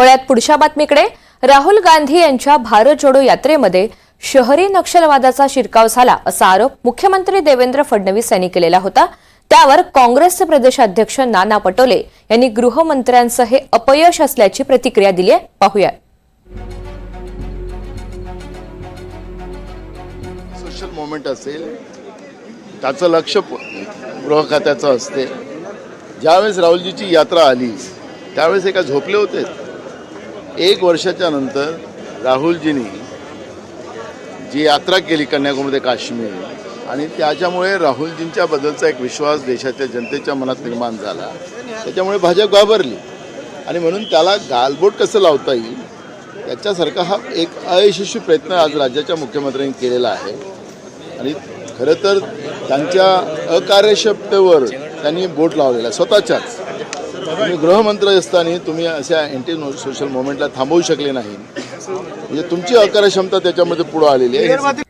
वळ्यात पुढच्या बातमीकडे राहुल गांधी यांच्या भारत जोडो यात्रेमध्ये शहरी नक्षलवादाचा शिरकाव झाला असा आरोप मुख्यमंत्री देवेंद्र फडणवीस यांनी केलेला होता। त्यावर काँग्रेसचे प्रदेशाध्यक्ष नाना पटोले यांनी गृहमंत्र्यांचं हे अपयश असल्याची प्रतिक्रिया दिली आहे। पाहूया। सोशल मोमेंट असेल त्याचं लक्ष गृह खात्याचं असते। ज्यावेळेस राहुलजीची यात्रा आली त्यावेळेस एका झोपले होते। 1 वर्षाच्या नंतर राहुलजींनी जी यात्रा केली कन्याकुमारी ते काश्मीर आणि त्याच्यामुळे राहुलजींच्या बद्दलचा एक विश्वास देशाच्या जनतेच्या मनात निर्माण झाला। त्याच्यामुळे भाजप घाबरली आणि म्हणून त्याला गालबोट कसं लावता येईल त्याच्यासारखा हा एक अयशस्वी प्रयत्न आज राज्याच्या मुख्यमंत्र्यांनी केलेला आहे। आणि खरं तर त्यांच्या अकार्यक्षमतेवर त्यांनी बोट लावलेला स्वतःच्याच। तुम्ही गृहमंत्री असताना तुम्ही अशा अँटी सोशल मोमेंटला थांबवू शकले नाही, म्हणजे तुमची अकार्यक्षमता त्याच्यामध्ये पुढे आलेली आहे।